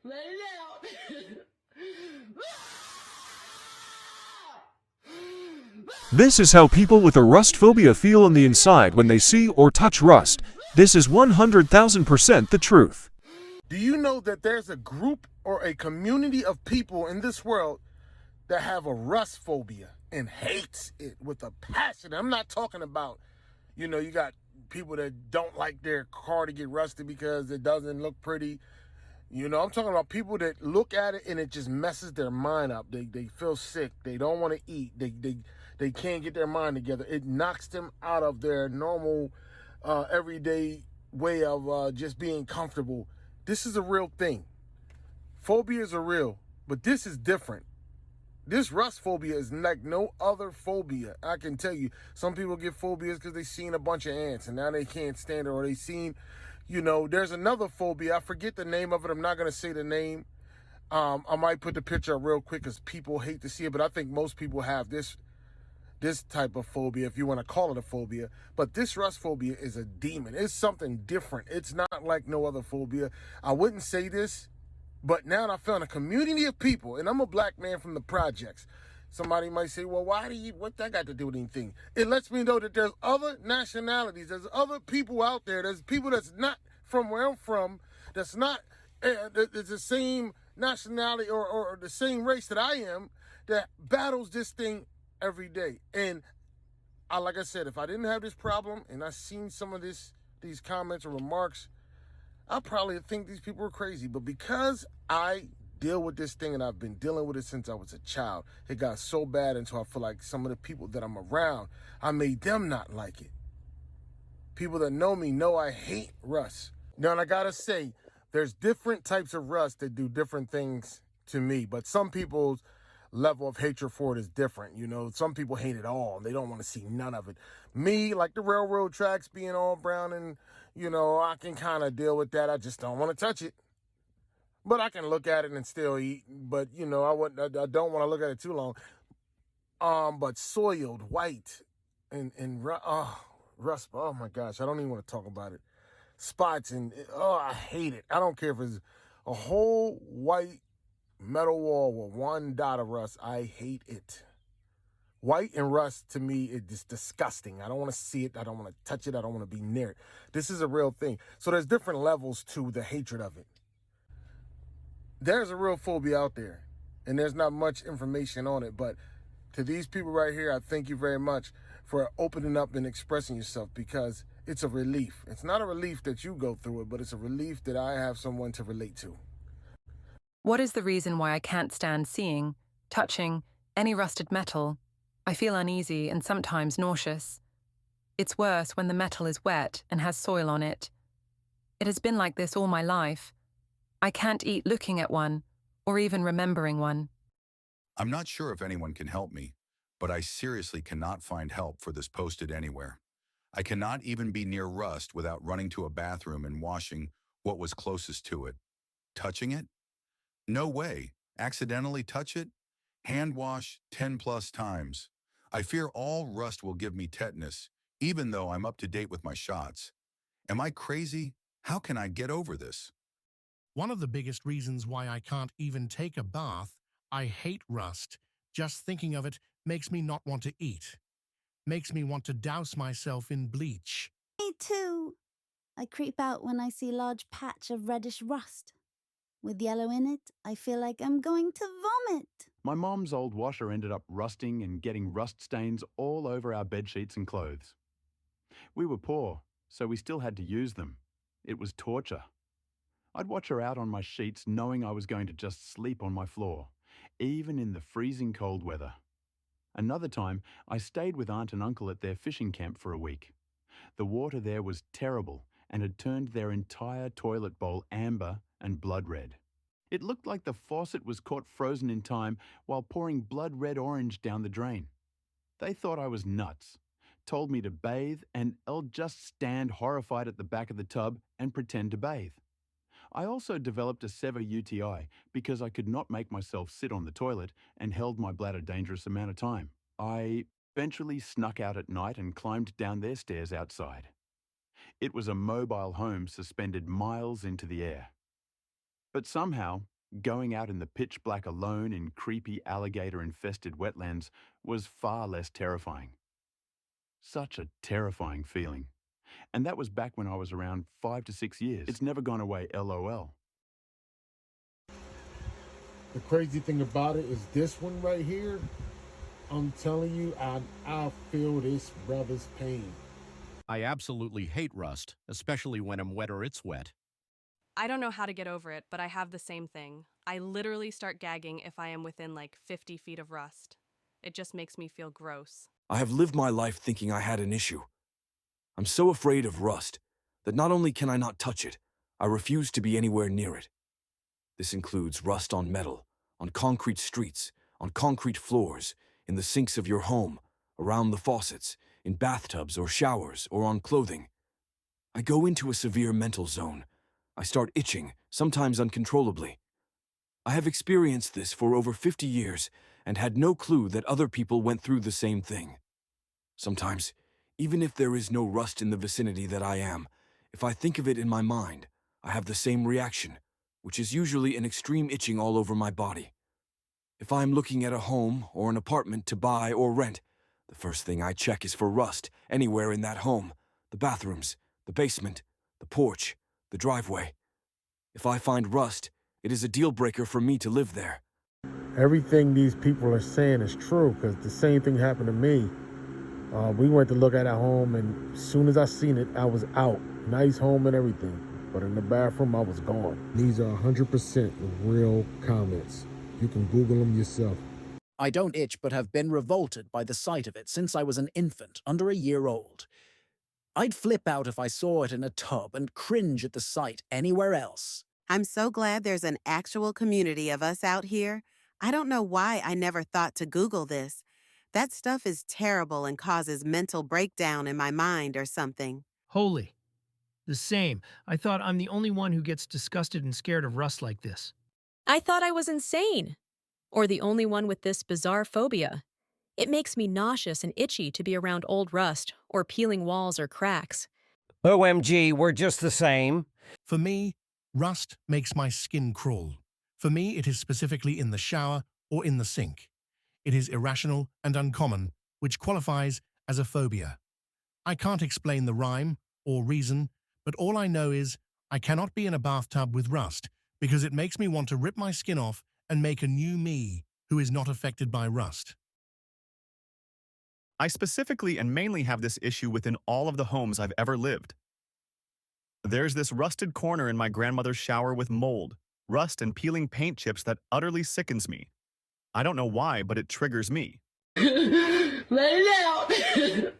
Let it out. This is how people with a rust phobia feel on the inside when they see or touch rust. This is 100,000% the truth. Do you know that there's a group or a community of people in this world that have a rust phobia and hates it with a passion? I'm not talking about, you got people that don't like their car to get rusted because it doesn't look pretty. I'm talking about people that look at it and it just messes their mind up. They feel sick. They don't want to eat. They can't get their mind together. It knocks them out of their normal, everyday way of just being comfortable. This is a real thing. Phobias are real, but this is different. This rust phobia is like no other phobia. I can tell you, some people get phobias because they seen a bunch of ants and now they can't stand it, or they seen, there's another phobia. I forget the name of it. I'm not going to say the name. I might put the picture up real quick because people hate to see it, but I think most people have this type of phobia, if you want to call it a phobia. But this rust phobia is a demon. It's something different. It's not like no other phobia. I wouldn't say this, but now I found a community of people, and I'm a black man from the projects. Somebody might say, well, what that got to do with anything? It lets me know that there's other nationalities, there's other people out there, there's people that's not from where I'm from, that's not it's the same nationality or the same race that I am, that battles this thing every day. And like I said, if I didn't have this problem and I seen some of these comments or remarks, I probably think these people are crazy. But because I deal with this thing and I've been dealing with it since I was a child, it got so bad until I feel like some of the people that I'm around, I made them not like it. People that know me know I hate rust. Now, and I gotta say, there's different types of rust that do different things to me, but some people's level of hatred for it is different. Some people hate it all. They don't want to see none of it. Me, like the railroad tracks being all brown, and I can kind of deal with that. I just don't want to touch it. But I can look at it and still eat. But I don't want to look at it too long. But soiled white and rust. Oh my gosh, I don't even want to talk about it. Spots and I hate it. I don't care if it's a whole white metal wall with one dot of rust. I hate it. White and rust, to me, is just disgusting. I don't want to see it. I don't want to touch it. I don't want to be near it. This is a real thing. So there's different levels to the hatred of it. There's a real phobia out there, and there's not much information on it. But to these people right here, I thank you very much for opening up and expressing yourself, because it's a relief. It's not a relief that you go through it, but it's a relief that I have someone to relate to. What is the reason why I can't stand seeing, touching, any rusted metal? I feel uneasy and sometimes nauseous. It's worse when the metal is wet and has soil on it. It has been like this all my life. I can't eat looking at one, or even remembering one. I'm not sure if anyone can help me, but I seriously cannot find help for this posted anywhere. I cannot even be near rust without running to a bathroom and washing what was closest to it. Touching it? No way. Accidentally touch it? Hand wash 10 plus times. I fear all rust will give me tetanus, even though I'm up to date with my shots. Am I crazy? How can I get over this? One of the biggest reasons why I can't even take a bath, I hate rust. Just thinking of it makes me not want to eat. Makes me want to douse myself in bleach. Me too. I creep out when I see a large patch of reddish rust. With yellow in it, I feel like I'm going to vomit. My mom's old washer ended up rusting and getting rust stains all over our bedsheets and clothes. We were poor, so we still had to use them. It was torture. I'd watch her out on my sheets knowing I was going to just sleep on my floor, even in the freezing cold weather. Another time, I stayed with Aunt and Uncle at their fishing camp for a week. The water there was terrible and had turned their entire toilet bowl amber and blood red. It looked like the faucet was caught frozen in time while pouring blood red orange down the drain. They thought I was nuts, told me to bathe, and I'll just stand horrified at the back of the tub and pretend to bathe. I also developed a severe UTI because I could not make myself sit on the toilet and held my bladder a dangerous amount of time. I eventually snuck out at night and climbed down their stairs outside. It was a mobile home suspended miles into the air. But somehow, Going out in the pitch black alone in creepy alligator-infested wetlands was far less terrifying. Such a terrifying feeling. And that was back when I was around 5 to 6 years. It's never gone away, LOL. The crazy thing about it is this one right here. I'm telling you, I feel this brother's pain. I absolutely hate rust, especially when I'm wet or it's wet. I don't know how to get over it, but I have the same thing. I literally start gagging if I am within like 50 feet of rust. It just makes me feel gross. I have lived my life thinking I had an issue. I'm so afraid of rust that not only can I not touch it, I refuse to be anywhere near it. This includes rust on metal, on concrete streets, on concrete floors, in the sinks of your home, around the faucets, in bathtubs or showers, or on clothing. I go into a severe mental zone. I start itching, sometimes uncontrollably. I have experienced this for over 50 years and had no clue that other people went through the same thing. Sometimes, even if there is no rust in the vicinity that I am, if I think of it in my mind, I have the same reaction, which is usually an extreme itching all over my body. If I am looking at a home or an apartment to buy or rent, the first thing I check is for rust anywhere in that home, the bathrooms, the basement, the porch, the driveway. If I find rust, it is a deal breaker for me to live there. Everything these people are saying is true, because the same thing happened to me. We went to look at a home, and as soon as I seen it, I was out. Nice home and everything. But in the bathroom, I was gone. These are 100% real comments. You can Google them yourself. I don't itch, but have been revolted by the sight of it since I was an infant, under a year old. I'd flip out if I saw it in a tub and cringe at the sight anywhere else. I'm so glad there's an actual community of us out here. I don't know why I never thought to Google this. That stuff is terrible and causes mental breakdown in my mind or something. Holy. The same. I thought I'm the only one who gets disgusted and scared of rust like this. I thought I was insane. Or the only one with this bizarre phobia. It makes me nauseous and itchy to be around old rust or peeling walls or cracks. OMG, we're just the same. For me, rust makes my skin crawl. For me, it is specifically in the shower or in the sink. It is irrational and uncommon, which qualifies as a phobia. I can't explain the rhyme or reason, but all I know is I cannot be in a bathtub with rust because it makes me want to rip my skin off and make a new me who is not affected by rust. I specifically and mainly have this issue within all of the homes I've ever lived. There's this rusted corner in my grandmother's shower with mold, rust, and peeling paint chips that utterly sickens me. I don't know why, but it triggers me. Let it out!